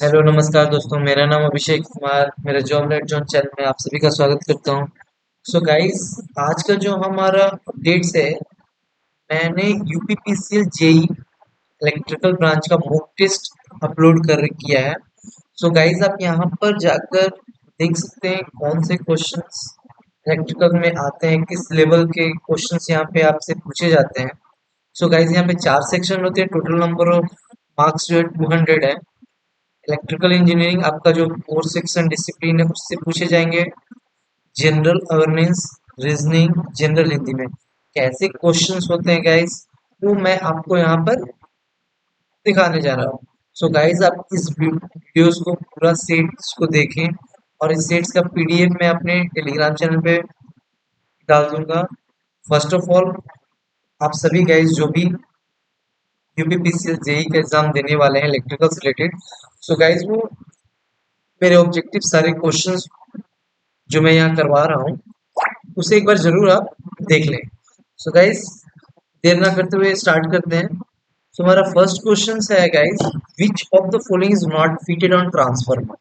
Hello नमस्कार दोस्तों, मेरा नाम अभिषेक कुमार। मेरा जॉब नेट जॉन चैनल में आप सभी का स्वागत करता हूं। सो गाइस, आज का जो हमारा अपडेट्स है, मैंने यूपीपीसीएल जेई इलेक्ट्रिकल ब्रांच का मॉक टेस्ट अपलोड कर किया है। सो गाइस, आप यहां पर जाकर देख सकते हैं कौन से क्वेश्चंस इलेक्ट्रिकल में आते हैं, किस लेवल के क्वेश्चंस यहां पे आपसे पूछे जाते हैं। सो गाइस, यहाँ पे 4 सेक्शन होते हैं। टोटल नंबर ऑफ मार्क्स जो है 200 है। इलेक्ट्रिकल इंजीनियरिंग आपका जो कोर सेक्शन डिसिप्लिन है उससे पूछे जाएंगे general awareness, reasoning, general Hindi में कैसे क्वेश्चंस होते हैं गाइस, वो मैं आपको यहाँ पर दिखाने जा रहा हूँ। सो गाइस, आप इस वीडियोस को पूरा सेट्स को देखें और इस सेट्स का पीडीएफ मैं अपने टेलीग्राम चैनल पे डाल दूंगा। फर्स्ट ऑफ ऑल, आप सभी गाइस जो भी यूपीपीसीएल जेई का एग्जाम देने वाले हैं इलेक्ट्रिकल से रिलेटेड, सो गाइस वो मेरे ऑब्जेक्टिव सारे क्वेश्चंस जो मैं यहाँ करवा रहा हूँ उसे एक बार जरूर आप देख लें। सो गाइस, देर ना करते हुए स्टार्ट करते हैं। सो हमारा फर्स्ट क्वेश्चन है guys, which of the following is not fitted on transformer.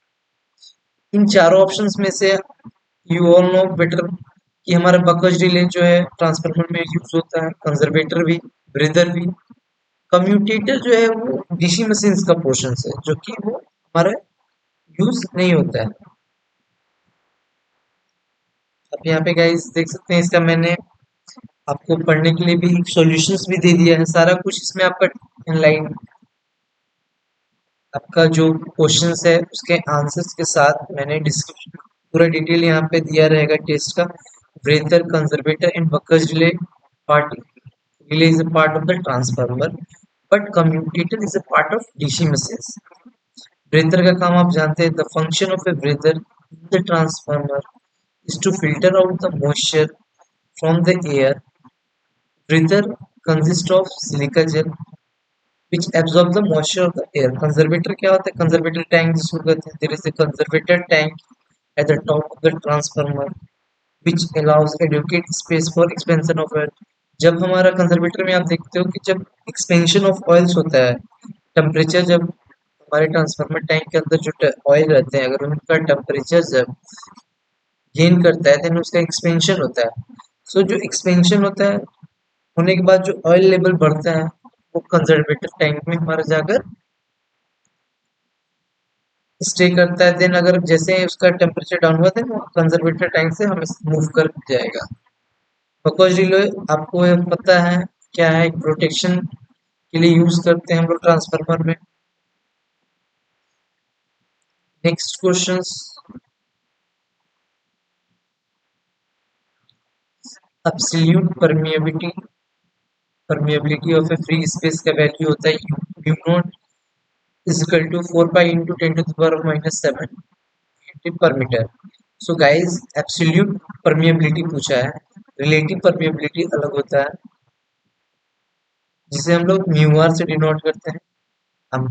इन चारों ऑप्शंस में से यू ऑल नो बेटर कि हमारा बकस डिले जो है ट्रांसफार्मर में यूज होता है, कंजर्वेटर भी, ब्रीदर भी। कम्यूटेटर जो है वो डीसी मशीन का पोर्शन है जो कि वो हमारा यूज नहीं होता है। अब यहाँ पे गाइस देख सकते हैं, इसका मैंने आपको पढ़ने के लिए भी सॉल्यूशंस भी दे दिया है। सारा कुछ इसमें आपका इनलाइन, आपका जो क्वेश्चंस है उसके आंसर्स के साथ मैंने डिस्क्रिप्शन पूरा डिटेल यहाँ पे दिया रहेगा टेस्ट का। Breaker, conservator and box delay part, delay is a part of the transformer but commutator is a part of DC machine. Breaker का काम आप जानते हैं। The function of A breaker in the transformer is to filter out the moisture from the air. Breather consists of silica gel which absorb the moisture of the air. Conservator क्या होता है? Conservator tank जिसको कहते हैं। There is a conservator tank at the top of the transformer which allows adequate space for expansion of oil. जब हमारा conservator में आप देखते हो कि जब एक्सपेंशन ऑफ ऑयल्स होता है, टेम्परेचर जब हमारे ट्रांसफार्मर टैंक के अंदर जो ऑयल रहते हैं अगर उनका टेम्परेचर जब गेन करता है देन उसका एक्सपेंशन होता है। सो जो एक्सपेंशन होता है होने के बाद जो ऑयल लेवल बढ़ता है वो कंजर्वेटर टैंक में हमारा जाकर स्टे करता है। देन अगर जैसे ही उसका टेम्परेचर डाउन हुआ देन वो कंजर्वेटर टैंक से हमें मूव कर जाएगा। बकवास रिले आपको ये पता है क्या है? प्रोटेक्शन के लिए यूज करते हैं हम लोग ट्रांसफार्मर में। Next questions, absolute permeability of A free space का वैल्यू होता है you not is equal to 4 pi into 10 to the power of minus 7 per meter. So guys, absolute permeability पूछा है, रिलेटिव परमिएबिलिटी अलग होता है जिसे हम लोग म्यू आर से डिनोट करते हैं। हम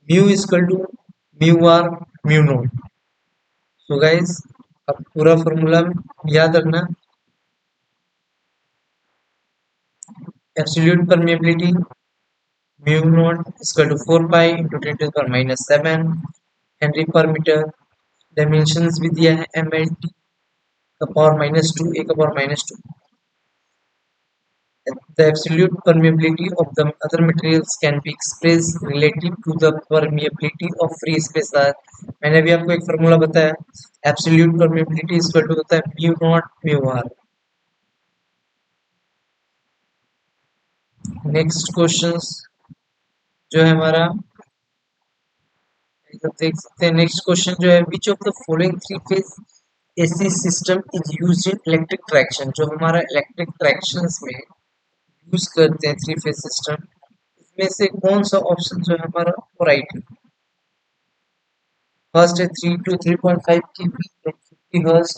mu equal to mu R mu naught. So guys, अब पूरा फॉर्मूला याद रखना। Absolute permeability mu naught equal to 4 pi into 10 to the power minus 7 henry per metre. Dimensions भी दिया है एम एल टी का पावर -2 a का power -2। The absolute permeability of the other materials can be expressed relative to the permeability of free space। मैंने अभी आपको एक formula बताया, एब्सोल्यूट परमेबिलिटी इक्वल टू होता है mu naught mu R. Next questions जो है हमारा, देख सकते हैं। नेक्स्ट क्वेश्चन जो है, विच of the following three phase AC system is used in electric traction. जो हमारा इलेक्ट्रिक ट्रैक्शन में यूज करते हैं थ्री फेज सिस्टम, इसमें से कौन सा ऑप्शन जो है हमारा राइट है? फर्स्ट है 3 to 3.5 की 50 हर्ट्ज,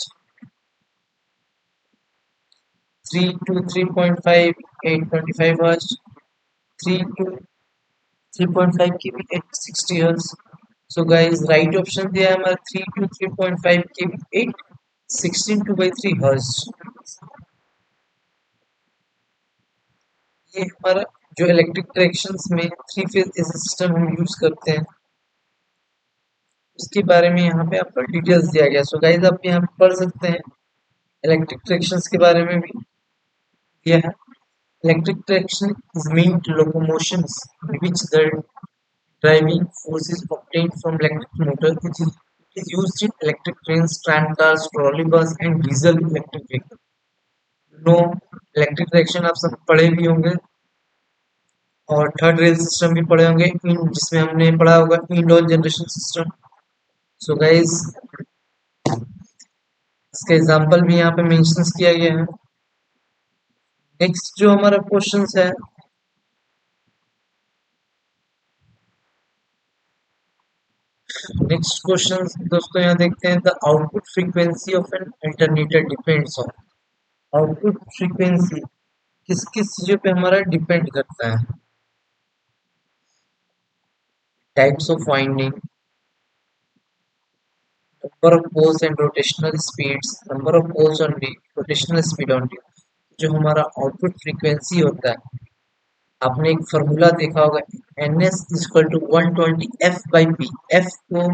3 to 3.5 825 हर्ट्ज, 3 to 3.5 की भी 860 hertz. So guys, right option दिया है हमारा 3 to 3.5 की भी 816 2 by 3 हर्ट्ज। ये हमारा जो इलेक्ट्रिक ट्रैक्शंस में थ्री फेज सिस्टम हम यूज करते हैं उसके बारे में यहाँ पे आपको डिटेल्स दिया गया। सो गाइस आप यहाँ पे पढ़ सकते हैं। इलेक्ट्रिक ट्रैक्शंस के बारे में भी दिया है। Electric traction is mean to locomotions in which the driving force is obtained from electric motor. It is used in electric trains, tram cars, trolleybus and diesel electric vehicles. No electric traction आप सब पढ़े भी होंगे और third rail system भी पढ़े होंगे इन जिसमें हमने पढ़ा होगा indoor generation system. So guys इसका एग्जांपल भी यहाँ पे मेंशन किया गया है। नेक्स्ट जो हमारा क्वेश्चन है, नेक्स्ट क्वेश्चन दोस्तों यहाँ देखते हैं। The output frequency of an alternator depends on. Output frequency किस किस चीजों पे हमारा डिपेंड करता है? Types of winding, number of poles and rotational speeds, number of poles only, rotational speed only. जो हमारा आउटपुट फ्रीक्वेंसी होता है, आपने एक फॉर्मूला देखा होगा, N S equal to 120 f/p। F को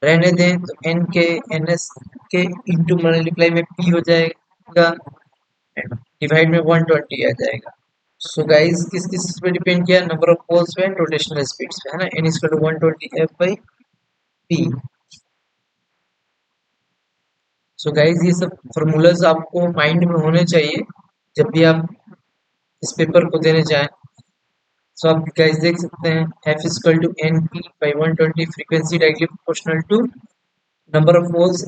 रहने दें तो एन के एन एस के इंटू मल्टीप्लाई में पी हो जाएगा, डिवाइड में 120 आ जाएगा। सो गाइस किस किस पे डिपेंड किया? नंबर ऑफ पोल्स पे एंड रोटेशनल स्पीड्स पे, है ना। N equal to 120 f/p। So guys ये सब फॉर्मूलाज आपको माइंड में होने चाहिए जब भी आप इस पेपर को देने जाएं। सो आप गाइस देख सकते हैं, F equal to N P by 120, frequency directly proportional to number of poles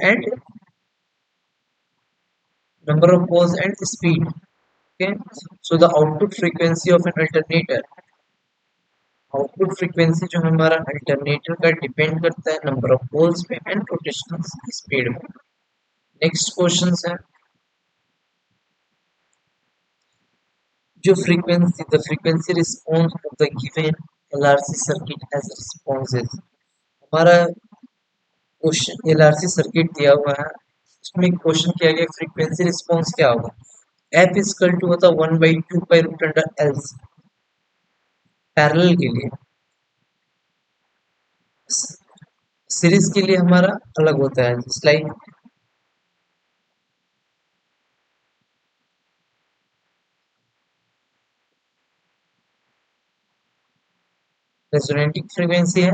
and speed. Okay, so the output frequency of an alternator, output frequency जो हमारा अल्टरनेटर का डिपेंड करता है नंबर ऑफ पोल्स पे and rotational speed में। Next question है, जो frequency the frequency response of the given LRC circuit as responses. हमारा क्वेश्चन एलआरसी सर्किट दिया हुआ है, उसमें क्वेश्चन किया गया फ्रीक्वेंसी रिस्पॉन्स क्या होगा। एफ इक्वल टू होता 1/2 pi root under L. Parallel के लिए, सीरीज के लिए हमारा अलग होता है, जस्ट लाइक रेजोनेटिंग फ्रीक्वेंसी है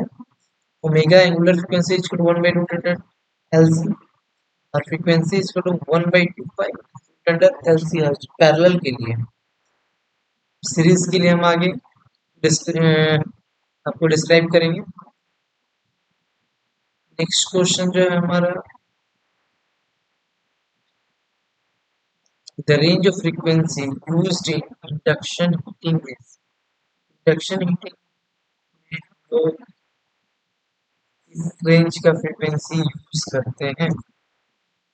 omega, angular frequency is equal to 1/√LC और frequency is equal to 1/2 pi root under LC hertz parallel के लिए। सीरीज के लिए हम आगे आपको डिस्क्राइब करेंगे। नेक्स्ट क्वेश्चन जो है हमारा, the range of frequency used in induction heating is. Induction heating में हम लोग इस रेंज का फ्रीक्वेंसी यूज करते हैं।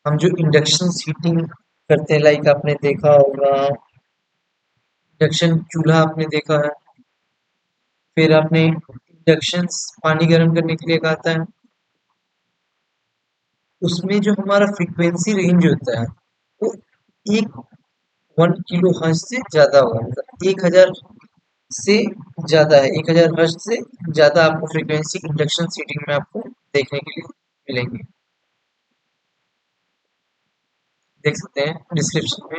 हम जो इंडक्शन हीटिंग करते हैं, लाइक आपने देखा होगा इंडक्शन चूल्हा आपने देखा है, फिर आपने इंडक्शन पानी गर्म करने के लिए कहा था, उसमें जो हमारा फ्रीक्वेंसी रेंज होता है वो एक 1 किलो हर्ट्ज से ज्यादा होगा, मतलब 1000 से ज्यादा है। 1000 हर्ट्ज से ज्यादा आपको फ्रीक्वेंसी इंडक्शन हीटिंग में आपको देखने के लिए मिलेंगे। देख सकते हैं डिस्क्रिप्शन में,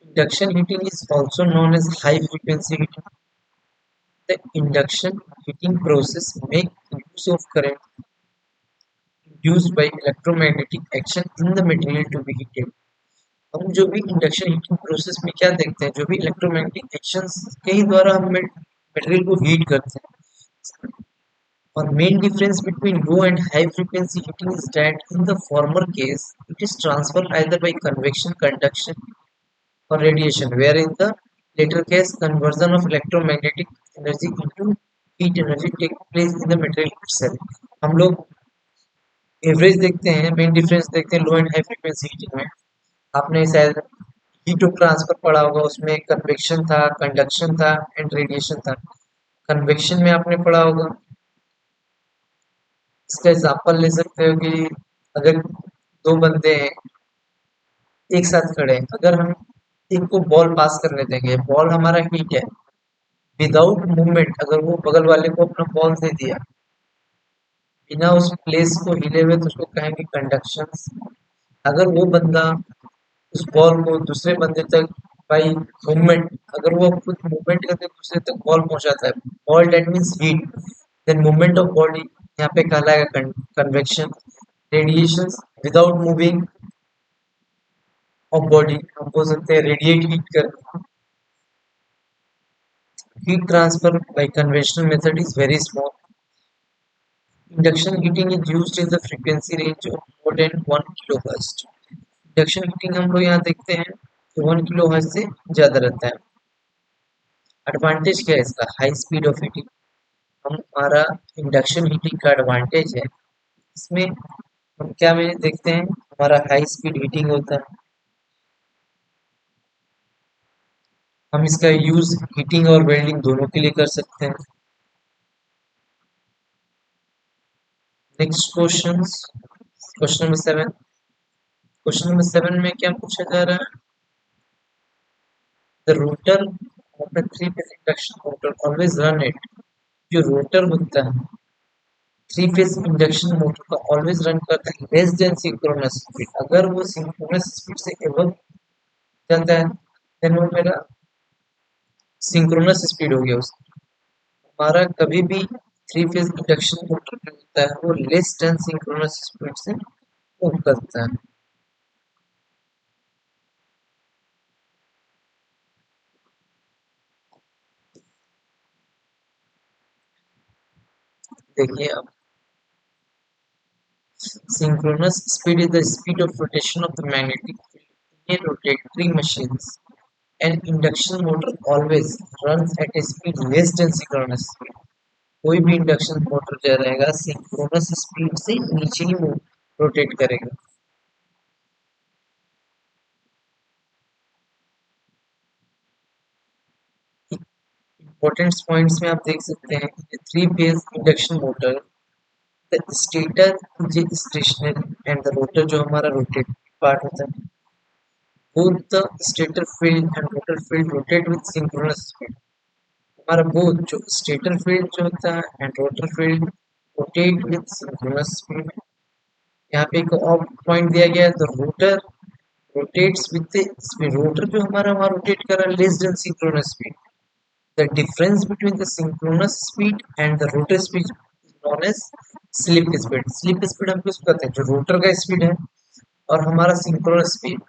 induction heating is also known as high frequency heating. The induction heating process make use of current induced by electromagnetic action in the material to be heated। हम जो भी इंडक्शन हीटिंग प्रोसेस में क्या देखते हैं, जो भी इलेक्ट्रोमैग्नेटिक एक्शंस के ही द्वारा हम मटेरियल को हीट करते हैं। और main difference between low and high frequency heating is that in the former case it is transferred either by convection, conduction or radiation, where in the later case conversion of electromagnetic energy into heat energy take place in the material itself। हम लोग average देखते हैं, main difference देखते हैं लो and high frequency heating में। आपने शायद heat of transfer पढ़ा होगा, उसमें कन्वेक्शन था, कंडक्शन था एंड रेडिएशन था। कन्वेक्शन में आपने पढ़ा होगा, इसका एग्जांपल ले सकते हो कि अगर दो बंदे हैं एक साथ खड़े हैं, अगर हम एक को बॉल पास करने देंगे, बॉल हमारा हीट है, विदाउट मूवमेंट अगर वो बगल वाले को अपना बॉल दे दिया, बिना उस प्लेस को हिले हुए तो उसको कहेंगे कंडक्शन। अगर वो बंदा उस बॉल को दूसरे बंदे तक बाई मूवमेंट, अगर वो खुद मूवमेंट करके दूसरे तक बॉल पहुंचाता है, ball that means heat, then movement of body यहाँ पे कहलाएगा convection. Radiation without moving of body हम बोल सकते हैं रेडिएट हीट कर। Heat transfer by conventional method is very small. Induction heating is used in the frequency range of more than 1 kilohertz. Induction heating हम लोग यहाँ देखते हैं कि 1 किलोहर्ट्ज से ज्यादा रहता है। एडवांटेज क्या है इसका? High speed of heating. हमारा इंडक्शन हीटिंग का एडवांटेज है इसमें, हम क्या में देखते हैं, हमारा हाई स्पीड हीटिंग होता है। हम इसका यूज हीटिंग और वेल्डिंग दोनों के लिए कर सकते हैं। Next question, question number 7। Question number 7 में क्या पूछा जा रहा है? The rotor of a three phase induction motor always run at. जो रोटर होता है थ्री फेज इंडक्शन मोटर का ऑलवेज रन करता है लेस देन सिंक्रोनस स्पीड। अगर वो सिंक्रोनस स्पीड से एबव जाता है देन वो मेरा सिंक्रोनस स्पीड हो गया उसका। हमारा कभी भी थ्री फेज इंडक्शन मोटर जो होता है वो लेस देन सिंक्रोनस स्पीड से मूव करता है। देखिए अब, synchronous speed is the speed of rotation of the magnetic field in a rotatory machines. An induction motor always runs at a speed less than synchronous speed. कोई भी induction motor जो रहेगा synchronous speed से नीचे ही rotate करेगा। Important points में आप देख सकते हैं कि three phase induction motor, the stator is stationary and the rotor जो हमारा रोटेट पार्ट होता है, both the stator field and rotor field rotate with synchronous speed। हमारा बोथ जो स्टेटर फील्ड जो होता है and rotor field rotate with synchronous speed. यहाँ पे एक और पॉइंट दिया गया है, the rotor rotates with the speed. Rotor जो हमारा वहाँ रोटेट कर रहा है less than synchronous speed. The difference between the synchronous speed and the rotor speed is known as slip speed. Slip speed हम किसको कहते हैं? जो रोटर का स्पीड है। और हमारा synchronous speed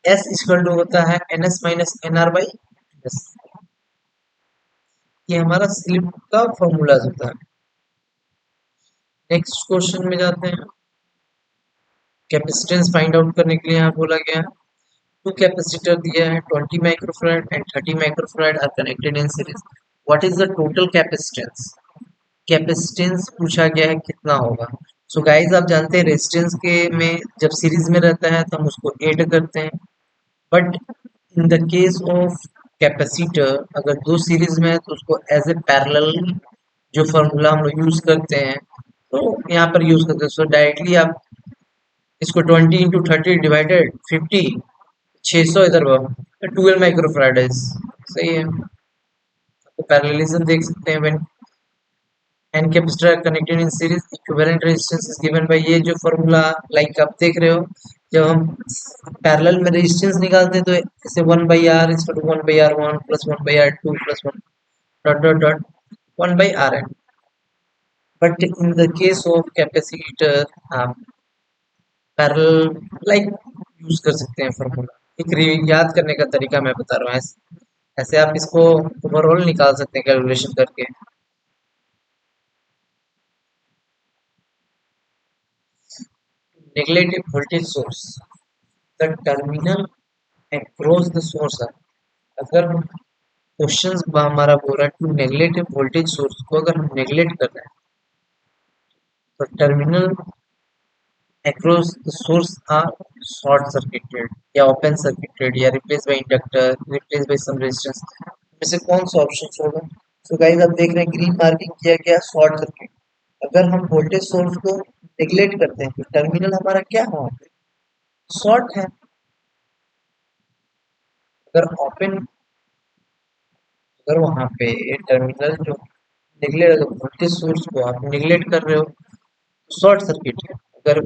S equal to होता है N S minus N R by S. ये हमारा स्लिप का फॉर्मूला होता है। नेक्स्ट क्वेश्चन में जाते हैं। कैपेसिटेंस फाइंड आउट करने के लिए यहाँ बोला गया है टू कैपेसिटर दिया है 20 microfarad and 30 microfarad are connected in series. What is the total capacitance? Capacitance पूछा गया है कितना होगा। सो गाइस आप जानते हैं रेजिस्टेंस के में जब सीरीज में रहता है तो हम उसको ऐड करते हैं, but in the case of capacitor अगर दो सीरीज में है तो उसको एज ए पैरेलल जो फॉर्मूला हम लोग यूज करते हैं तो यहाँ पर यूज करते हैं। सो डायरेक्टली आप इसको 20 इंटू 30 डिवाइडेड 50, 600 इधर 12 माइक्रोफैराड है। सही है। तो पैरेललिज्म देख सकते हैं when N capacitor are connected in series equivalent resistance is given by ये जो फॉर्मूला लाइक आप देख रहे हो। जब हम पैरेलल में रेजिस्टेंस निकालते हैं तो ऐसे 1 by R is to 1 by R one plus 1 by R two plus 1 dot dot dot 1 by R N. But in the case of capacitor आप पैरेलल लाइक यूज कर सकते हैं फॉर्मूला। एक याद करने का तरीका मैं बता रहा हूँ, ऐसे ऐसे आप इसको ओवरऑल निकाल सकते हैं कैलकुलेशन करके। Neglect a voltage source, the terminal across the source है। अगर क्वेश्चंस हमारा बोल रहा है to neglect a voltage source को अगर हम नेगलेक्ट कर रहे हैं तो terminal across the source are short circuited या open circuited या replaced by inductor, replaced by some resistance। में से कौन सा ऑप्शन होगा? सो गाइस आप देख रहे हैं ग्रीन मार्किंग किया गया शॉर्ट सर्किट। अगर हम वोल्टेज सोर्स को नेगलेक्ट करते हैं तो टर्मिनल हमारा क्या है? शॉर्ट है। अगर ओपन, अगर वहां पे टर्मिनल जो निगलेक्ट, वोल्टेज सोर्स को आप निगलेक्ट कर रहे हो शॉर्ट सर्किट है। अगर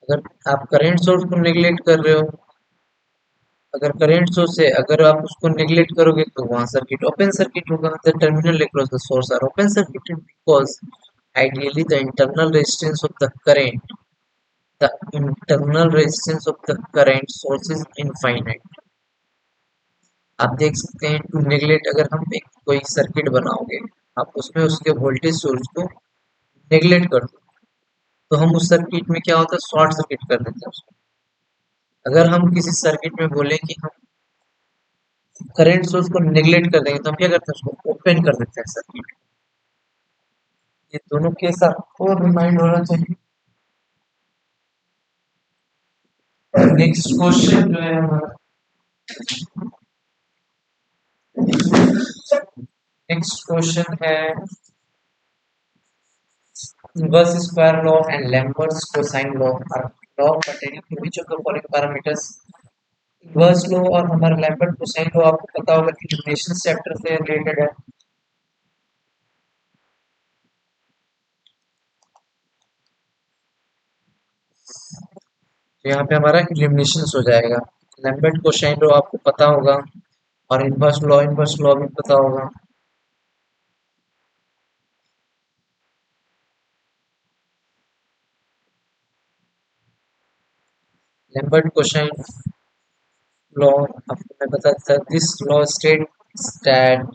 अगर आप करंट सोर्स को नेग्लेक्ट कर रहे हो, अगर करंट सोर्स है, अगर आप उसको नेग्लेक्ट करोगे तो वहां सर्किट ओपन सर्किट होगा। The terminal across the source are open circuited because ideally the internal resistance of the internal resistance of the current source is infinite। आप देख सकते हैं टू नेग्लेक्ट, अगर हम एक कोई सर्किट बनाओगे, आप उसमें उसके वोल्टेज सोर्स को नेग्लेक्ट कर दो, तो हम उस सर्किट में क्या होता है, शॉर्ट सर्किट कर देते हैं उसको। अगर हम किसी सर्किट में बोले कि हम करंट सोर्स को नेग्लेक्ट कर देंगे, तो हम क्या करते हैं, उसको ओपन कर देते हैं सर्किट। ये दोनों केस आपको रिमाइंड होना चाहिए। नेक्स्ट क्वेश्चन जो है हमारा, नेक्स्ट क्वेश्चन है inverse square law and Lambert's cosine law are law pertaining to which of the following parameters। Inverse law और हमारा लैम्बर्ट कोसाइन लो आपको पता होगा कि रिलेशन चैप्टर से रिलेटेड है। तो यहाँ पे हमारा इलिमिनेशन हो जाएगा। लैम्बर्ट कोसाइन लो आपको पता होगा और इनवर्स लॉ भी पता होगा। लैम्बर्ट कोसाइन लॉ आपको मैं बता देता, this law states that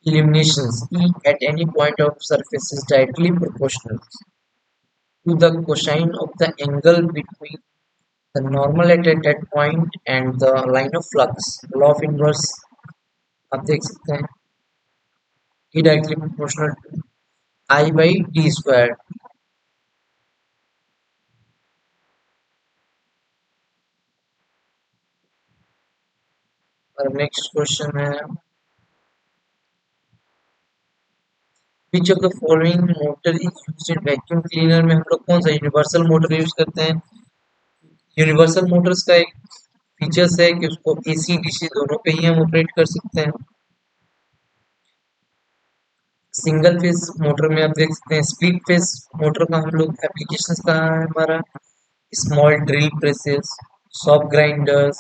eliminations E at any point of surface is directly proportional to the cosine of the angle between the normal at that point and the line of flux। law of inverse आप देख सकते हैं, E directly proportional to I by d square। और next question है, विच of the following motor is used in vacuum cleaner. में हम लोग कौन सा यूनिवर्सल मोटर यूज करते हैं। यूनिवर्सल मोटर्स का एक फीचर्स है कि उसको एसी डीसी दोनों पे ही हम ऑपरेट कर सकते हैं। सिंगल फेज मोटर में आप देख सकते हैं, स्प्लिट फेज मोटर का हम लोग एप्लीकेशंस कहाँ है हमारा, small drill presses, soft grinders,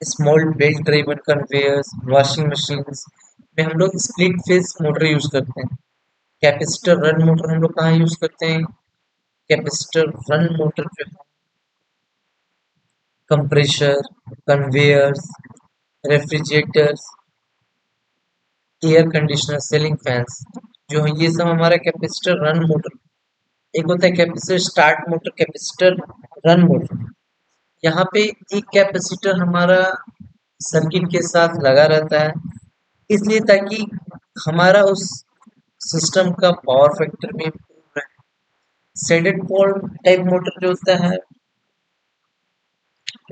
small belt driven conveyors, washing machines में हम लोग स्प्लिट फेज मोटर यूज करते हैं। कैपेसिटर रन मोटर हम लोग कहाँ यूज करते हैं, कैपेसिटर रन मोटर जो है compressor, conveyors, refrigerators, air conditioner, ceiling fans, जो है ये सब हमारा कैपेसिटर रन मोटर। एक होता है capacitor start motor, capacitor run motor. यहाँ पे एक कैपेसिटर हमारा सर्किट के साथ लगा रहता है, इसलिए ताकि हमारा उस सिस्टम का पावर फैक्टर में इम्प्रूव रहे। सेडेड पोल टाइप मोटर जो होता है,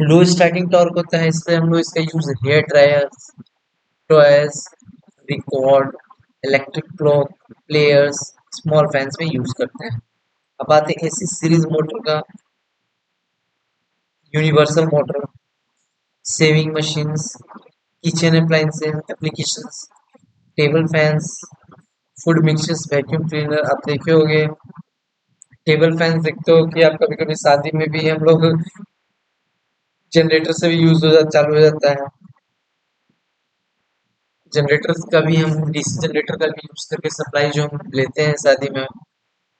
लो स्टार्टिंग टॉर्क होता है, इससे हम लोग इसका use hair dryer, toys, record, electric clock, players, small fans में यूज करते हैं। अब आते हैं एसी सीरीज मोटर का, universal motor, saving machines, kitchen appliances applications, table fans, food mixtures, vacuum cleaner. आप देखे होंगे टेबल फैंस, देखते हो कि आप कभी कभी शादी में भी हम लोग जनरेटर से भी यूज हो जाता, चालू हो जाता है। जनरेटर का भी हम डीसी जनरेटर का भी यूज करके सप्लाई जो हम लेते हैं शादी में,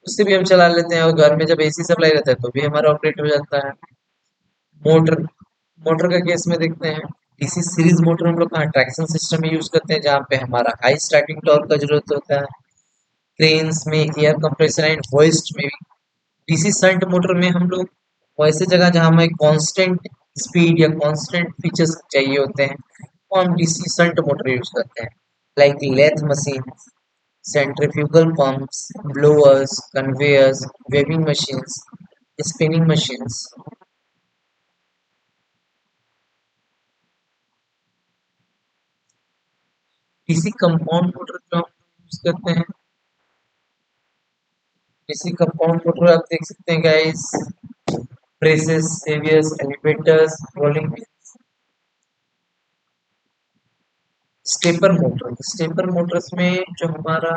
उससे भी हम चला लेते हैं, और घर में जब एसी सप्लाई रहता है तो भी हमारा ऑपरेट हो जाता है। मोटर, मोटर का केस में देखते हैं, डीसी सीरीज मोटर हम लोग कहाँ ट्रैक्शन सिस्टम में यूज करते हैं, जहाँ पे हमारा हाई स्टार्टिंग टॉर्क का जरूरत होता है। क्रेन्स में, एयर कंप्रेसर एंड होइस्ट में भी। डीसी शंट मोटर में हम लोग वैसे जगह जहाँ हमें कांस्टेंट स्पीड या कांस्टेंट फीचर्स चाहिए होते हैं, वो हम डीसी शंट मोटर यूज करते हैं, like lathe machine, centrifugal pumps, blowers, conveyors, weaving machines, spinning machines. DC compound motor जो हम यूज करते हैं, डीसी कंपाउंड मोटर आप देख सकते हैं guys, presses, saviours, elevators, rolling stepper Motors में जो हमारा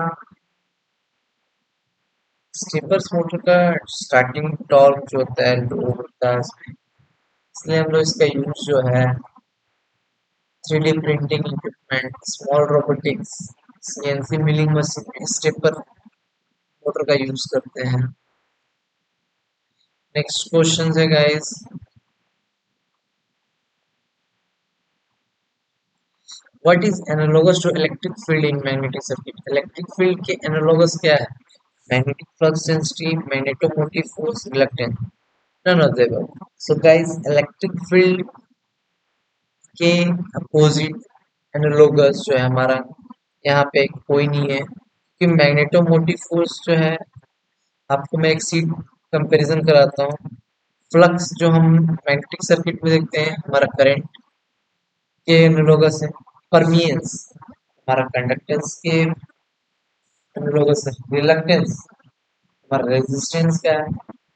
स्टेपर्स मोटर का स्टार्टिंग टॉर्क जो होता है लो होता है, इसलिए हम लोग इसका यूज जो है 3D printing equipment, small robotics, CNC milling machine में स्टेपर मोटर का यूज करते हैं। नेक्स्ट क्वेश्चन है guys, what is analogous to electric field in magnetic circuit? Electric field के एनालॉगस क्या है? Magnetic flux density, magnetomotive force, reluctance, none of the above. So guys electric field के opposite analogous जो है हमारा यहाँ पे कोई नहीं है, कि मैग्नेटोमोटिव फोर्स जो है, आपको मैं एक सीट कंपैरिजन कराता हूँ। फ्लक्स जो हम मैग्नेटिक सर्किट में देखते हैं हमारा करंट के एनालॉगस है। परमियंस हमारा कंडक्टेंस के एनालॉगस है। रिलक्टेंस हमारा रेजिस्टेंस का है।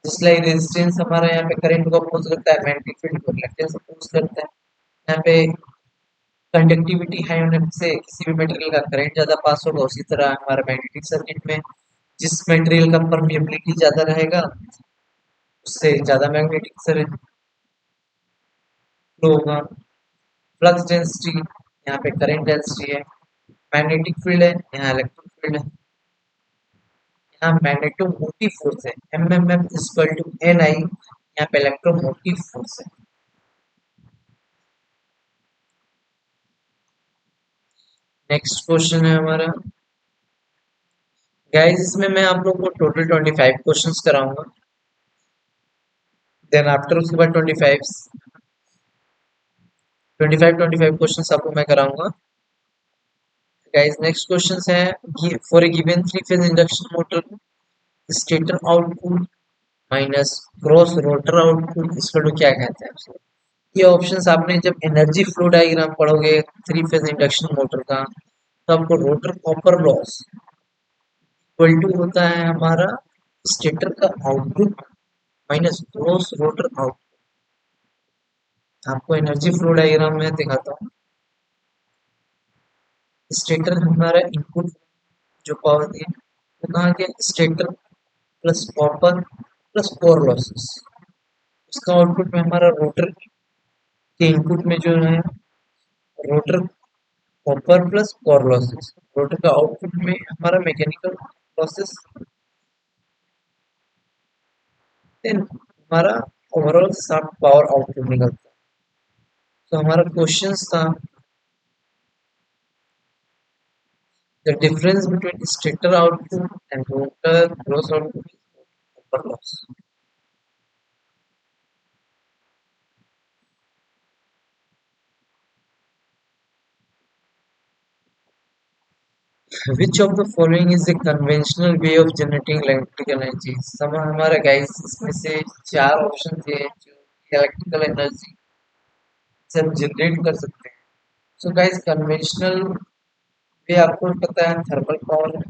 जिस लाइक रेजिस्टेंस हमारा यहाँ पे करंट को अपोज करता है, मैग्नेटिक फील्ड को रिलक्टेंस अपोज करता है। यहाँ पे कंडक्टिविटी हाई होने से किसी भी मटेरियल का करंट ज्यादा पास होगा, उसी तरह हमारे मैग्नेटिक सर्किट में जिस मटेरियल का परमिएबिलिटी ज्यादा रहेगा उससे ज्यादा मैग्नेटिक सर्किट फ्लो होगा। फ्लक्स डेंसिटी यहाँ पे करंट डेंसिटी है। मैग्नेटिक फील्ड है, यहाँ इलेक्ट्रिक फील्ड है। यहाँ मैग्नेटोमोटिव फोर्स है, एमएमएफ इक्वल टू एन आई, यहाँ पे इलेक्ट्रोमोटिव फोर्स है। नेक्स्ट क्वेश्चन है हमारा गाइस, इसमें मैं आप लोगों को टोटल 25 क्वेश्चंस कराऊंगा, देन आफ्टर उसके बाद 25 क्वेश्चंस आपको मैं कराऊंगा। गाइस नेक्स्ट क्वेश्चन है, for a given three phase induction motor stator output minus cross rotor output equal to क्या कहते हैं? ये ऑप्शंस आपने जब एनर्जी फ्लो डायग्राम पढ़ोगे थ्री फेज इंडक्शन मोटर का, तो आपको rotor copper loss equal to होता है हमारा स्टेटर का output minus cross rotor output. आपको एनर्जी फ्लो डायग्राम में दिखाता हूँ। स्टेटर हमारा इनपुट जो पावर दिए वो कहाँ गया? Stator plus copper plus core losses. इसका आउटपुट में हमारा रोटर के इनपुट में जो है rotor copper plus core losses, rotor का आउटपुट में हमारा मैकेनिकल लॉसेस, देन हमारा ओवरऑल शाफ्ट पावर आउटपुट निकलता है। तो हमारा क्वेश्चन था the difference between stator output and rotor gross output copper loss. Which of the following is a conventional way of generating electrical energy? समा हमारा guys इसमें से चार ऑप्शन थे जो इलेक्ट्रिकल एनर्जी से हम जनरेट कर सकते हैं। सो गाइस कन्वेंशनल वे आपको पता है थर्मल पावर है।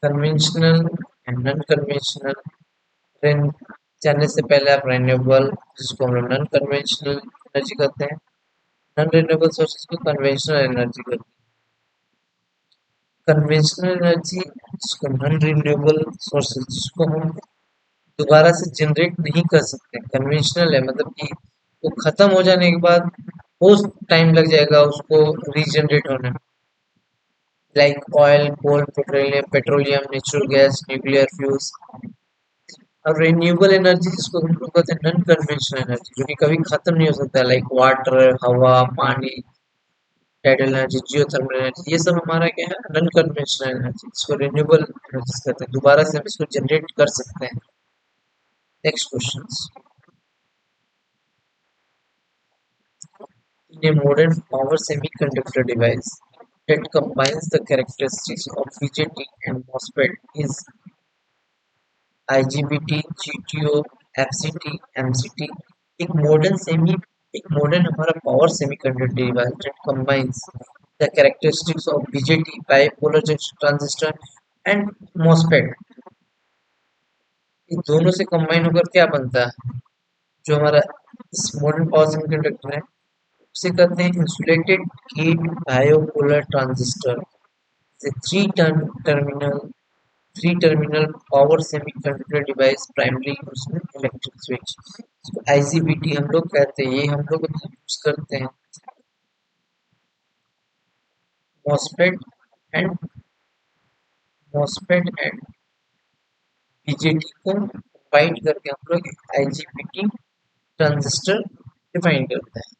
Conventional and non conventional, rain जाने से पहले आप रेन्यूएबल जिसको हम लोग नॉन कन्वेंशनल एनर्जी कहते हैं, नॉन रेन्यूएबल सोर्सेज को कन्वेंशनल एनर्जी कहते हैं। कन्वेंशनल एनर्जी जिसको नॉन रिन्यूएबल सोर्सेज जिसको हम दोबारा से जनरेट नहीं कर सकते, कन्वेंशनल है मतलब कि वो खत्म हो जाने के बाद बहुत टाइम लग जाएगा उसको रीजनरेट होने में, like oil, coal, petroleum, natural gas, nuclear fuels. और रिन्यूएबल एनर्जी जिसको हम लोग कहते हैं नॉन कन्वेंशनल एनर्जी, जो कि कभी खत्म नहीं हो सकता, लाइक वाटर, हवा, पानी, टाइडल एनर्जी, जियोथर्मल एनर्जी, ये सब हमारा क्या है? नॉन कन्वेंशनल एनर्जी, इसको रिन्यूएबल एनर्जी कहते हैं, दोबारा से हम इसको जनरेट कर सकते हैं। Next question, in a modern power semiconductor device that combines the characteristics of BJT and MOSFET is IGBT, GTO, FCT, MCT. एक मॉडर्न हमारा power semiconductor device that combines the characteristics of BJT, bipolar junction transistor and MOSFET, ये दोनों से combine होकर क्या बनता है? जो हमारा इस मॉडर्न पावर सेमीकंडक्टर है, उसे कहते हैं insulated gate bipolar transistor. Terminal three terminal power semiconductor device primary use में इलेक्ट्रिक स्विच, इसको आईजीबीटी हम लोग कहते हैं, ये हम लोग यूज करते हैं MOSFET and MOSFET and BJT को कंबाइन करके हम लोग आईजीबीटी ट्रांजिस्टर डिफाइन करते हैं।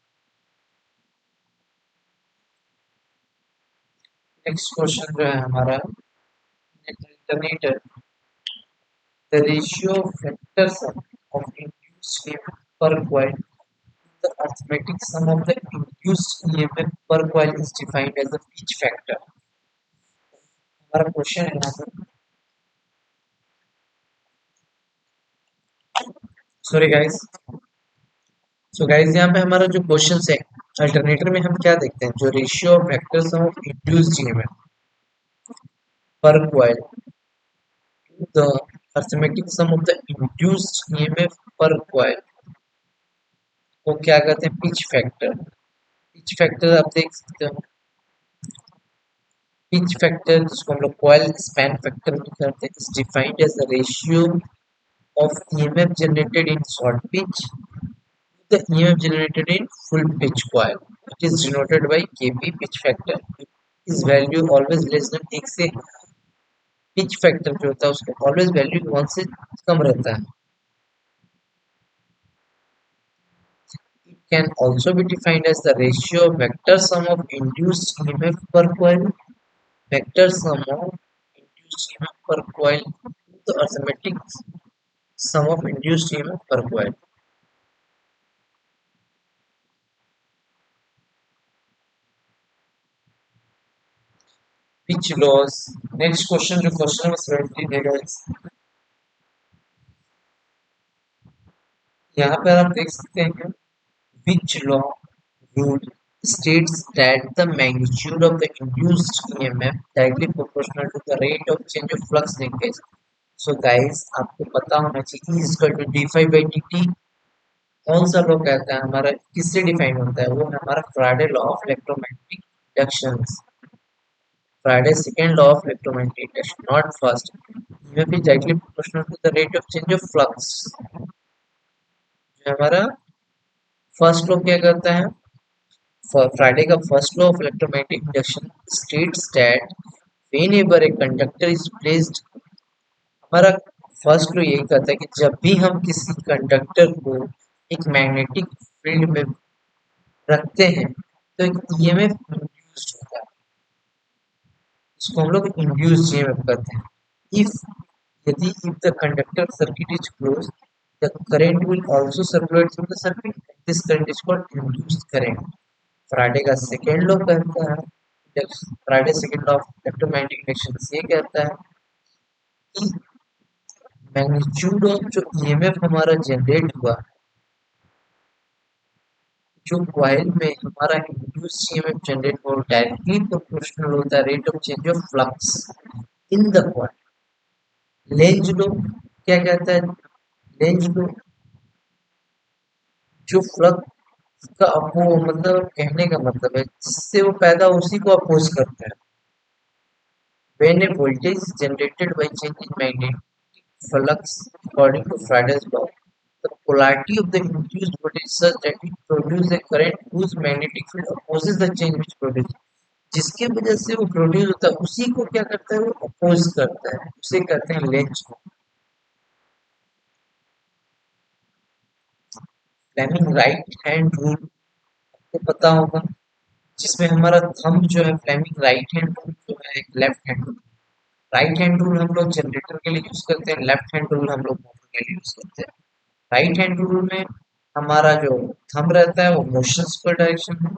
नेक्स्ट क्वेश्चन जो है हमारा internet, the ratio of vector sum of induced EMF per coil, the arithmetic sum of the induced EMF per coil is defined as the pitch factor। हमारा question है यहाँ पर, sorry guys, so guys यहाँ पे हमारा जो question है alternator में हम क्या देखते हैं, जो ratio of vector sum of induced EMF per coil, the arithmetic sum of the induced EMF per coil को क्या कहते हैं, पिच फैक्टर। पिच फैक्टर आप देख सकते हो, पिच फैक्टर जिसको हम लोग कॉइल स्पैन फैक्टर भी कहते हैं, is defined as the ratio of EMF generated in short pitch the EMF generated in full pitch coil. It is denoted by Kp pitch factor. Is value always less than 1 से, pitch factor जो होता है उसका always value 1 से कम रहता है। It can also be defined as the ratio of vector sum of induced EMF per coil, vector sum of induced EMF per coil to the arithmetic sum of induced EMF per coil। Pitch loss। Next question जो question number 70 देगा, यहाँ पर आप देख सकते हैं which law rule states that the magnitude of the induced EMF directly proportional to the rate of change of flux linkage। So guys आपको पता होना चाहिए E is equal to d phi by dt। कौन सा law कहता है हमारा, किससे डिफाइन होता है, वो है हमारा फ्राडे law of electromagnetic induction. फ्राडे second law of electromagnetic induction, not first. EMF is directly proportional to the rate of change of flux। जो हमारा फर्स्ट लॉ क्या करता है, Friday का first law of electromagnetic induction states that whenever a conductor is placed, हमारा first law यही कहता है कि जब भी हम किसी कंडक्टर को एक मैग्नेटिक फील्ड में रखते हैं तो एक ईएमएफ इंड्यूस्ड होता है, इसको हम लोग इंड्यूस्ड ईएमएफ कहते हैं। If the conductor circuit is close, the current will also circulate through the circuit, this current is called induced current। Faraday का सेकेंड लॉ कहता है, Faraday second law of electromagnetic induction ये कहता है कि magnitude of जो EMF हमारा generate हुआ, जो कॉइल में हमारा इंड्यूस ईएमएफ जनरेट हुआ, डायरेक्टली प्रोपोर्शनल होता है rate of change of flux in the coil. Lenz law क्या कहता है, लेंज लो जो फ्लक्स का वो मतलब कहने का मतलब है जिससे वो पैदा उसी को अपोज करता है। When a voltage is generated by change in magnetic flux according to Faraday's law, the polarity of the induced voltage is such that it produces a current whose magnetic field opposes the change which produces। जिसके वजह से वो produce होता है उसी को क्या करता है, वो अपोज करता है, उसे कहते हैं Lenz. Fleming right hand rule आपको पता होगा, जिसमें हमारा थंब जो है, फ्लेमिंग राइट हैंड रूल जो है एक left hand rule. Right hand rule हम लोग जनरेटर के लिए यूज करते हैं, लेफ्ट हैंड रूल हम लोग मोटर के लिए यूज करते हैं। राइट हैंड रूल में हमारा जो थंब रहता है वो मोशंस पर डायरेक्शन है,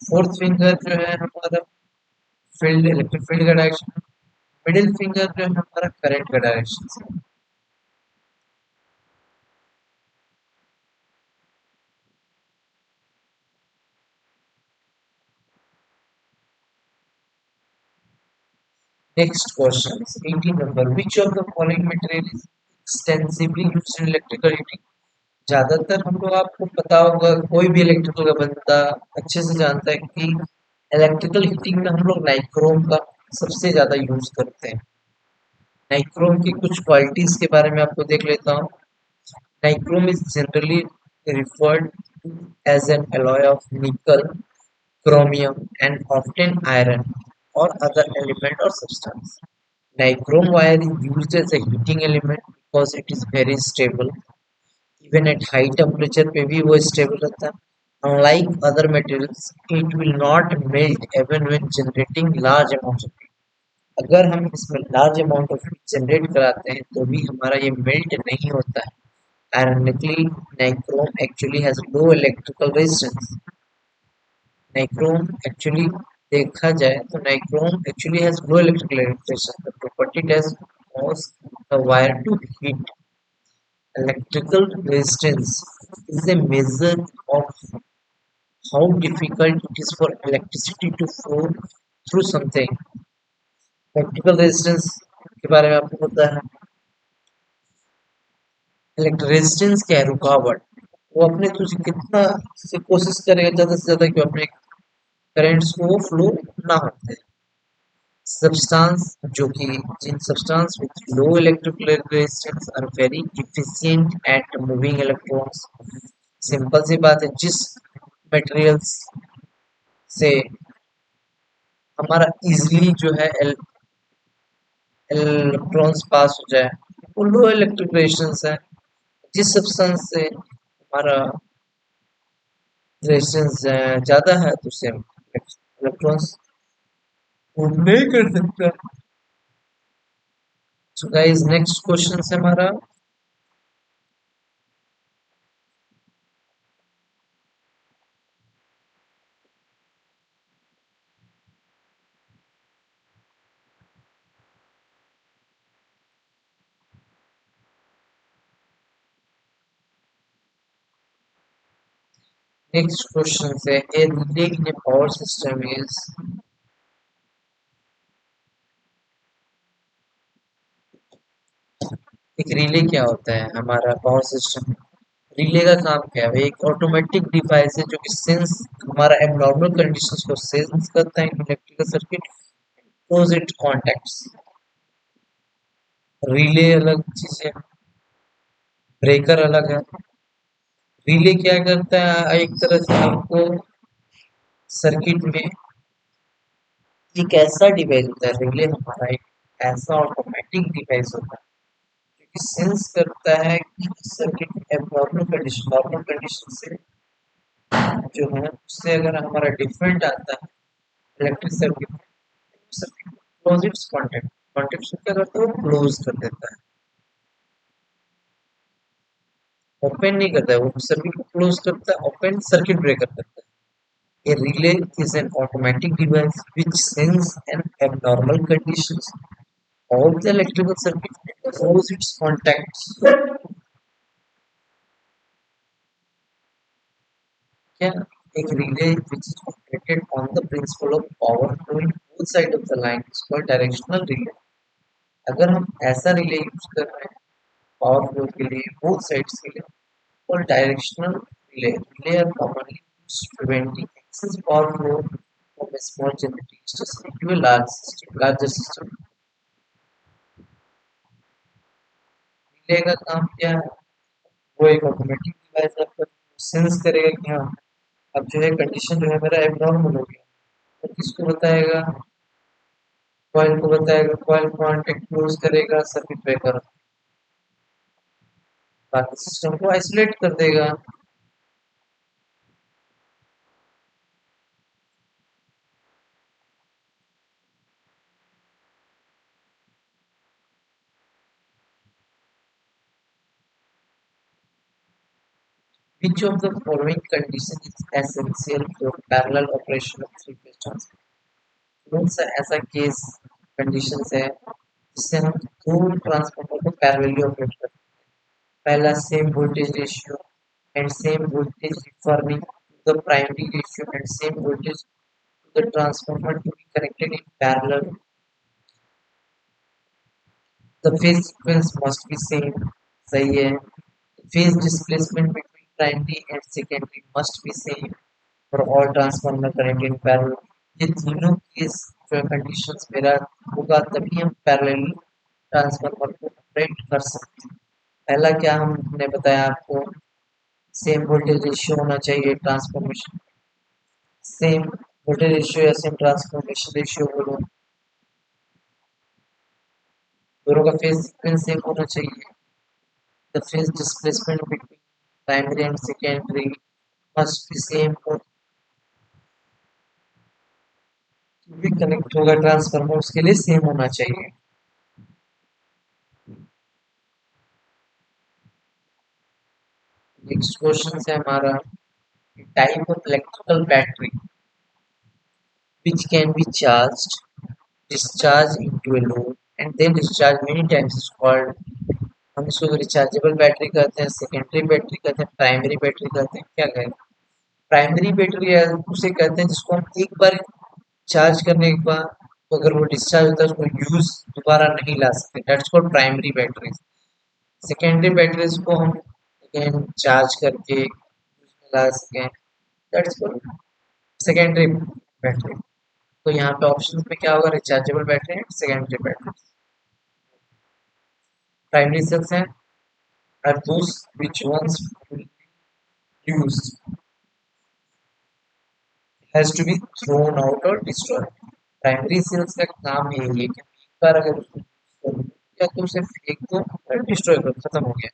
फोर्थ फिंगर जो है हमारा फील्ड इलेक्ट्रिक फील्ड का डायरेक्शन है, मिडिल फिंगर जो है हमारा करंट का डायरेक्शन है। Next question 18 number, which of the following material is extensively used in electrical heating। ज्यादातर हम लोग, आपको पता होगा, कोई भी इलेक्ट्रिकल का बंदा अच्छे से जानता है कि इलेक्ट्रिकल हीटिंग में हम लोग नाइक्रोम का सबसे ज्यादा यूज करते हैं। नाइक्रोम की कुछ क्वालिटीज के बारे में आपको देख लेता हूँ। Nichrome is generally referred to as an alloy of nickel, chromium, and often iron or other element or substance. Nichrome wire is used as a heating element because it is very stable. Even at high temperature पे भी वो stable रहता है. Unlike other materials, it will not melt even when generating large amounts of heat. अगर हम इसमें large amount of heat generate कराते हैं तो भी हमारा ये melt नहीं होता है. Ironically, nichrome actually has low electrical resistance. Nichrome actually देखा जाए तो nichrome actually has low electrical resistance. The property does cause the wire to heat. Electrical resistance is a measure of how difficult it is for electricity to flow through something. Electrical resistance के बारे में आपको पता है? Electric resistance क्या है? रुकावट. वो अपने थ्रू से कितना से कोशिश करेगा ज्यादा से ज्यादा कि अपने करंट्स को फ्लो ना होते. सब्सटेंस जो कि जिन substance with low electrical resistance are very efficient at moving electrons. Simple सी बात है, जिस मटेरियल्स से हमारा इजीली जो है इलेक्ट्रॉन्स पास हो जाए, वो लो इलेक्ट्रिक रेजिस्टेंस है. जिस सब्सटेंस से हमारा रेजिस्टेंस ज्यादा है तो उससे इलेक्ट्रॉन्स मूव नहीं कर सकता. सो गाइस, नेक्स्ट क्वेश्चन है हमारा. नेक्स्ट क्वेश्चन है, a relay in a power system is. एक रिले क्या होता है हमारा पावर सिस्टम? रिले का काम क्या है? एक ऑटोमेटिक डिवाइस है जो कि सेंस हमारा एबनॉर्मल कंडीशंस को सेंस करता है in electrical circuit, close it contacts. Relay अलग चीज है, ब्रेकर अलग है. रिले क्या करता है? एक तरह से आपको सर्किट में एक ऐसा डिवाइस होता है. रिले हमारा एक ऐसा ऑटोमेटिक डिवाइस होता है जो कि सेंस करता है कि सर्किट में एबनॉर्मल कंडीशन, नॉर्मल कंडीशन से जो है उससे अगर हमारा डिफरेंट आता है इलेक्ट्रिक सर्किट में, circuit close it's contact. Contact क्या करता है? वो क्लोज कर देता है, ओपन नहीं करता है. वो सर्किट को क्लोज करता है, ओपन सर्किट ब्रेकर करता है. A relay is an automatic device which senses an abnormal conditions of the electrical circuit and closes its contacts. क्या? एक relay which is operated on the principle of power flowing both sides of the line is called directional relay. अगर हम ऐसा relay use कर रहे हैं power flow के लिए बोथ साइड्स के लिए, और directional relay. Relay are commonly used preventing excess power flow from a small generating station into a larger system. Relay का काम क्या है? वो एक ऑटोमेटिक डिवाइस है, आपका सेंस करेगा कि हाँ, अब जो है कंडीशन जो है मेरा एबनॉर्मल हो गया, तो किसको बताएगा? कॉइल को बताएगा. कॉइल कॉन्टेक्ट क्लोज करेगा, सर्किट ब्रेकर बाकी सिस्टम को आइसोलेट कर देगा. Which of the following conditions is essential for parallel operation of three phase transformer? कौन सा ऐसा केस कंडीशंस है जिससे हम दो ट्रांसफार्मर को पैरेलली ऑपरेट करते हैं? पहला, same voltage ratio and same voltage referring to the primary ratio and same voltage to the transformer to be connected in parallel. The phase sequence must be same. सही है. phase displacement between primary and secondary must be same for all transformer current in parallel. ये तीनों case conditions मेरा होगा तभी हम parallel transformer को operate कर सकते हैं। पहला क्या हमने बताया आपको, सेम वोल्टेज रेशियो होना चाहिए ट्रांसफॉर्मेशन, सेम वोल्टेज रेशियो या सेम ट्रांसफॉर्मेशन रेशियो बोलो, दोनों का फेज सीक्वेंस सेम होना चाहिए। The phase displacement between primary and secondary must be same, और भी कनेक्ट होगा ट्रांसफार्मर उसके लिए सेम होना चाहिए। नेक्स्ट क्वेश्चन है हमारा, type of electrical battery which can be charged, discharged into a load and then discharged many times is called, हम इसको रिचार्जेबल बैटरी कहते हैं, सेकेंडरी बैटरी कहते हैं, प्राइमरी बैटरी कहते हैं, क्या कहें। प्राइमरी बैटरी उसे कहते हैं जिसको हम एक बार चार्ज करने के बाद तो अगर वो डिस्चार्ज होता है उसको यूज दोबारा नहीं ला सकते, that's called primary battery. Secondary batteries को हम अगेन चार्ज करके यूज में ला सकें, दैट्स कॉल्ड सेकेंडरी बैटरी। तो यहाँ पे ऑप्शन में क्या होगा, rechargeable battery and secondary battery. Primary cells हैं are those which once fully used has to be thrown out or destroyed। Primary cells का काम यही है कि एक बार अगर उसको use कर लो या तो उसे फेंक दो या डिस्ट्रॉय करो, खत्म हो गया।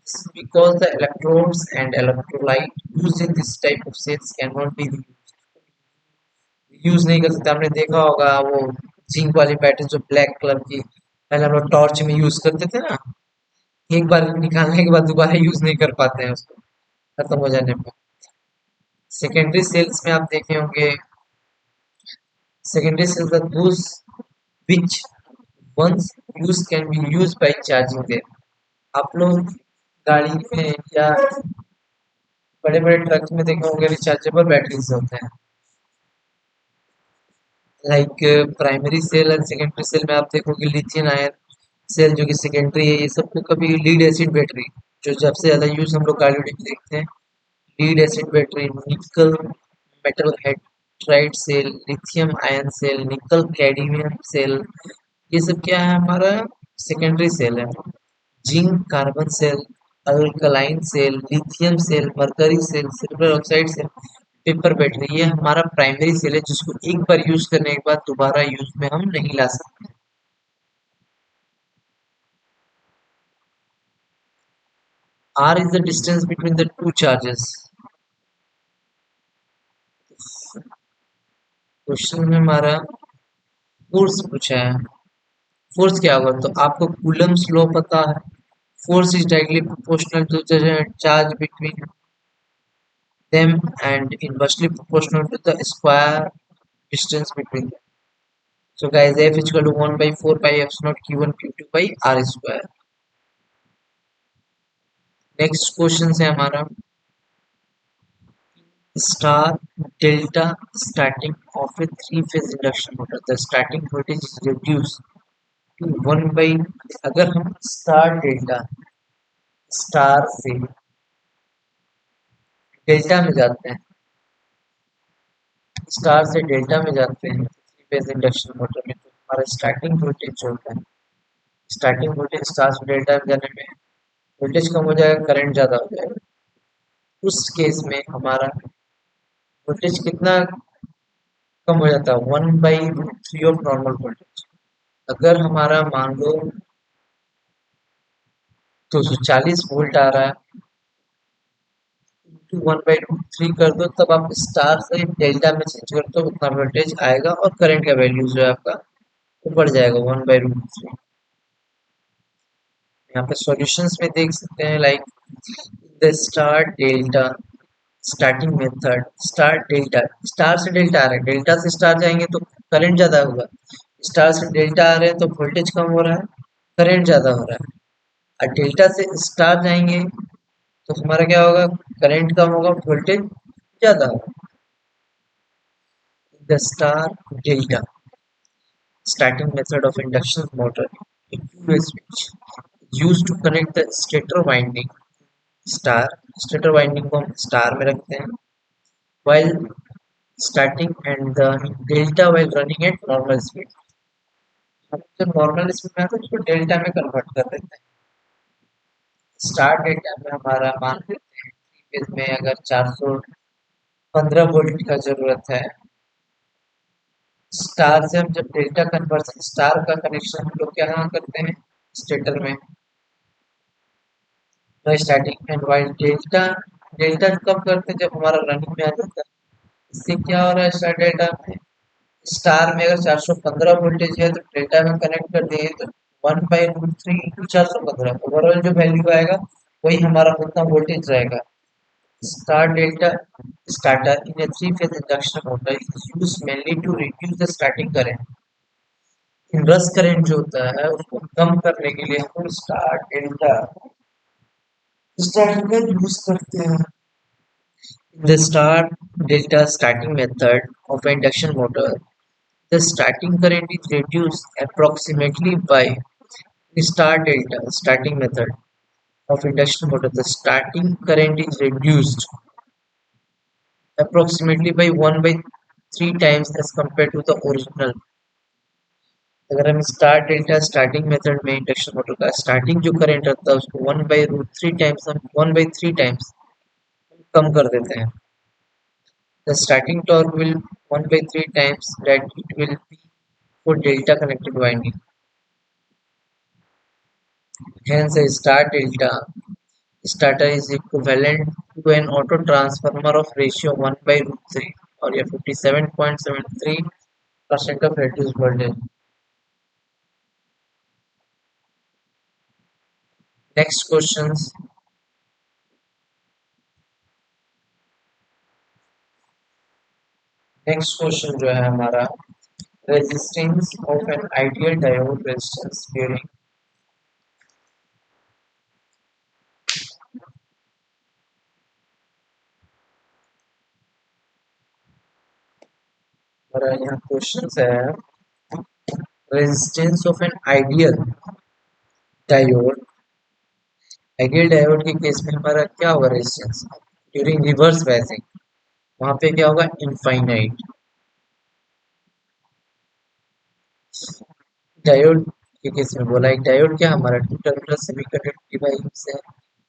This is because the electrodes and electrolyte used in this type of cells cannot be reused। Use नहीं कर सकते। आपने देखा होगा वो जिंक वाली बैटरी जो ब्लैक कलर की पहले हम लोग टॉर्च में यूज करते थे ना, एक बार निकालने के बाद दोबारा यूज नहीं कर पाते हैं उसको, खत्म हो जाने पर। सेकेंडरी सेल्स में आप देखे होंगे, secondary cells are those which once used can be used by charging them। आप लोग गाड़ी में या बड़े बड़े ट्रक में देखे होंगे रिचार्जेबल बैटरीज होते हैं, like primary cell and secondary cell में आप देखोगे लिथियम आयन सेल जो कि सेकेंडरी है, ये सबको कभी लीड एसिड बैटरी, जो सबसे ज्यादा यूज हम लोग गाड़ियों में देखते हैं, lead acid battery, nickel metal hydride cell, lithium ion cell, nickel cadmium cell, ये सब क्या है हमारा सेकेंडरी सेल है। Zinc carbon cell, alkaline cell, lithium cell, mercury cell, silver oxide cell, paper battery, ये हमारा प्राइमरी सेल है जिसको एक बार यूज करने के बाद दोबारा यूज में हम नहीं ला सकते। R is the distance between the two charges। Question में हमारा फोर्स पूछा है, फोर्स क्या होगा तो आपको कूलम्स लॉ पता है, force is directly proportional to the charge between them and inversely proportional to the square distance between them। So guys, F is equal to 1 by 4 pi epsilon q1 q2 by r square। Next question है हमारा, star delta starting of a three phase induction motor the starting voltage is reduced to 1 by, अगर हम star delta star से delta में जाते हैं, star से delta में जाते हैं थ्री फेज इंडक्शन मोटर में, तो हमारा स्टार्टिंग वोल्टेज जो होता है, स्टार्टिंग वोल्टेज स्टार से डेल्टा में जाने में वोल्टेज कम हो जाएगा, करंट ज़्यादा हो जाएगा। उस केस में हमारा वोल्टेज कितना कम हो जाता है, 1/√3 ऑफ नॉर्मल वोल्टेज। अगर हमारा मान लो 240 वोल्ट आ रहा है, तो 1/√3 कर दो, तब आप स्टार से डेल्टा में चेंज कर दो, उतना वोल्टेज आएगा और करंट का वैल्यू जो है आपका वो बढ़ जाएगा 1/√3। यहाँ पे सॉल्यूशंस में देख सकते हैं, like the star delta starting method, star delta, star से डेल्टा आ रहा है, डेल्टा से स्टार जाएंगे तो करंट ज्यादा होगा, स्टार से डेल्टा आ रहे हैं तो वोल्टेज कम हो रहा है, करंट ज्यादा हो रहा है। और डेल्टा से स्टार जाएंगे तो हमारा क्या होगा, करंट कम होगा, वोल्टेज ज्यादा होगा। The star delta starting method of induction motor, a two-way switch used to connect the stator winding star, stator winding को हम स्टार में रखते हैं, while starting and the delta while running at normal speed। हम जो normal speed में आता है उसको डेल्टा में कन्वर्ट कर देते हैं। स्टार डेल्टा में हमारा मान लेते हैं थ्री फेज में अगर 415 वोल्ट का जरूरत है, स्टार से हम जब डेल्टा कन्वर्सन स्टार का कनेक्शन हम लोग क्या करते हैं स्टेटर में, तो starting and while delta, delta कब करते हैं जब हमारा रनिंग में आ जाता है। इससे क्या हो रहा है स्टार डेल्टा में, स्टार में अगर 415 वोल्टेज है तो डेल्टा में कनेक्ट कर दिए तो 1/√3 इंटू 415 ओवरऑल जो वैल्यू आएगा वही हमारा उतना वोल्टेज रहेगा। Star delta starter in a three-phase induction motor is used mainly to reduce the starting current। रस करंट जो होता है उसको कम करने के लिए हम स्टार डेल्टा स्टार्टिंग का यूज करते हैं। The star delta starting method of an induction motor, the starting current is reduced approximately by the star delta starting method of induction motor. The starting current is reduced approximately by 1/3 times as compared to the original। अगर हम star delta starting method में induction motor का starting जो current रहता है उसको 1/√3 times हम 1/3 times कम कर देते हैं। The starting torque will 1/3 times that it will be for delta connected winding. Hence, a star delta starter is equivalent to an auto transformer of ratio 1/√3 or a 57.73% of reduced voltage. Next questions. Next question जो है हमारा resistance of an ideal diode resistance bearing। हमारा यहाँ question है resistance of an diode ideal diode के case में हमारा क्या होगा रेजिस्टेंस ड्यूरिंग रिवर्स बायसिंग, वहां पे क्या होगा इनफाइनाइट। डायोड के केस में बोला एक डायोड क्या हमारा टू टर्मिनल सेमीकंडक्टर डिवाइस है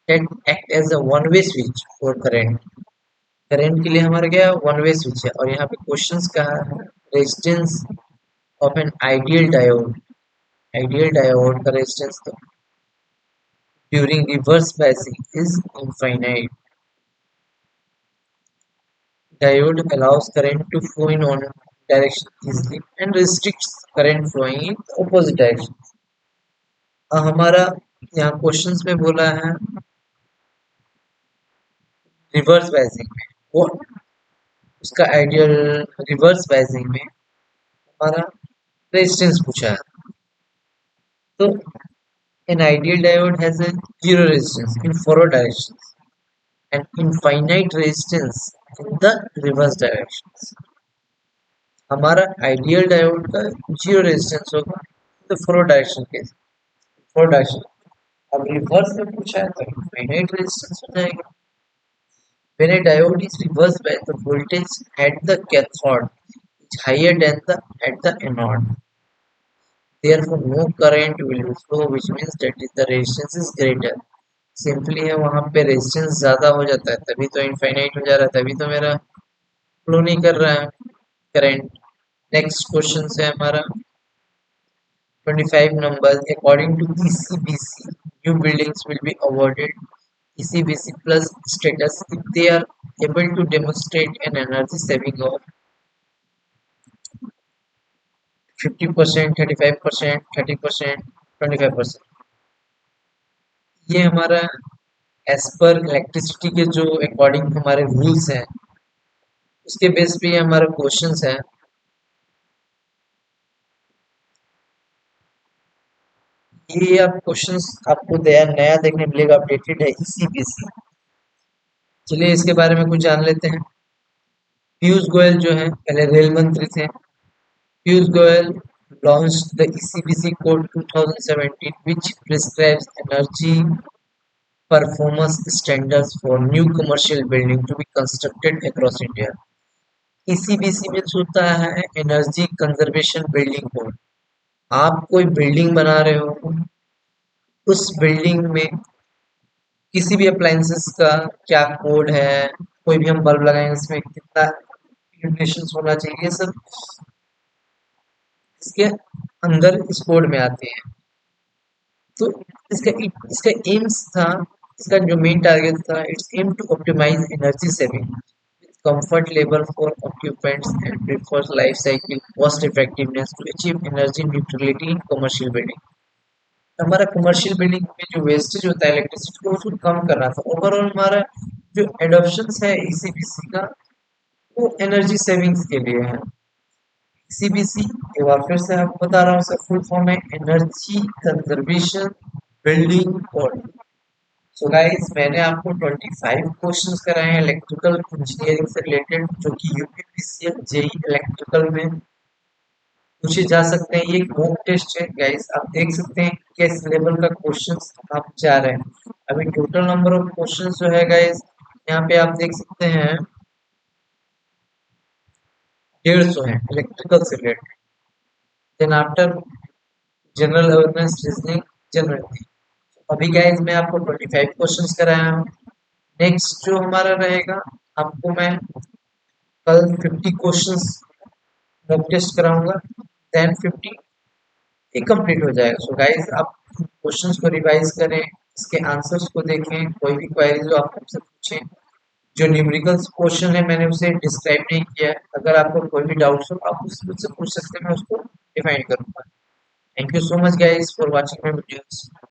that act as a one way switch for current। Current के लिए हमारा क्या वन वे स्विच है, और यहाँ पे क्वेश्चंस कहा है resistance of an ideal diode का resistance during reverse biasing is infinite. Diode allows current to flow in one direction easily and restricts current flowing in opposite direction। हमारा यहाँ questions में बोला है रिवर्स बायसिंग में, वो उसका आइडियल रिवर्स बायसिंग में हमारा रेजिस्टेंस पूछा है। तो an ideal diode has a zero resistance in forward directions and infinite resistance in the reverse directions। हमारा आइडियल डायोड का जीरो रेजिस्टेंस होगा तो फॉरवर्ड डायरेक्शन के फॉरवर्ड डायरेक्शन। अब रिवर्स में पूछा है तो इनफाइनाइट रेजिस्टेंस हो जाएगा। When a diode is reversed by the voltage at the cathode is higher than the at the anode, therefore no current will flow, which means that is the resistance is greater। Simply है वहां पे resistance ज्यादा हो जाता है तभी तो infinite हो जा रहा है, तभी तो मेरा फ्लो नहीं कर रहा है करंट। नेक्स्ट क्वेश्चन है हमारा 25 numbers according to ECBC, new buildings will be awarded ECBC plus status if they are able to demonstrate an energy saving of 50%, 35%, 30%, 25%। ये हमारा एज पर इलेक्ट्रिसिटी के जो अकॉर्डिंग हमारे रूल्स हैं उसके बेस पे ये हमारा क्वेश्चंस है। ये आप क्वेश्चंस आपको नया देखने मिलेगा, अपडेटेड है ECBC। चलिए इसके बारे में कुछ जान लेते हैं। पीयूष गोयल जो है पहले रेल मंत्री थे। Piyush Goyal launched the ECBC Code 2017 which prescribes energy performance standards for new commercial building to be constructed across India. ECBC means होता है एनर्जी कंजर्वेशन बिल्डिंग कोड। आप कोई बिल्डिंग बना रहे हो, उस बिल्डिंग में किसी भी अप्लायंसेस का क्या कोड है, कोई भी हम बल्ब लगाएंगे उसमें कितना इल्यूमिनेशन होना चाहिए, ये सब इसके अंदर इस कोड में आते हैं। तो इसका इसका एम्स था, इसका जो मेन टारगेट था, it's aim to optimise energy saving comfort level for occupants and prefers life cycle cost effectiveness to achieve energy neutrality in commercial building। हमारा कमर्शियल बिल्डिंग में जो वेस्टेज होता है इलेक्ट्रिसिटी को उसको कम करना था। ओवरऑल हमारा जो एडॉप्शन है ईसीबीसी का वो एनर्जी सेविंग्स के लिए है। ईसीबीसी एक बार फिर से आपको बता रहा हूँ, इसका फुल फॉर्म है energy conservation building code. So guys मैंने आपको 25 क्वेश्चंस कराए हैं इलेक्ट्रिकल इंजीनियरिंग से रिलेटेड, जो कि यूपीपीसीएल जेई इलेक्ट्रिकल में पूछे जा सकते हैं। ये एक मॉक टेस्ट है गाइस, आप देख सकते हैं किस लेवल का क्वेश्चंस आप जा रहे हैं। अभी टोटल नंबर ऑफ क्वेश्चंस जो है गाइस यहाँ पे आप देख सकते हैं 150 है इलेक्ट्रिकल से related. Then after general awareness reasoning general. अभी गाइस मैं आपको 25 क्वेश्चंस कराया हूँ। नेक्स्ट जो हमारा रहेगा, आपको मैं कल 50 क्वेश्चंस मॉक टेस्ट कराऊंगा, देन 50 ये कंप्लीट हो जाएगा। सो गाइस आप क्वेश्चंस को रिवाइज करें, इसके आंसर्स को देखें, कोई भी क्वेरी जो आप हमसे पूछें। जो न्यूमेरिकल्स क्वेश्चन है मैंने उसे डिस्क्राइब नहीं किया है, अगर आपको कोई भी डाउट्स हो आप मुझसे पूछ सकते हैं, मैं उसको डिफाइन करूंगा। Thank you so much guys for watching my videos.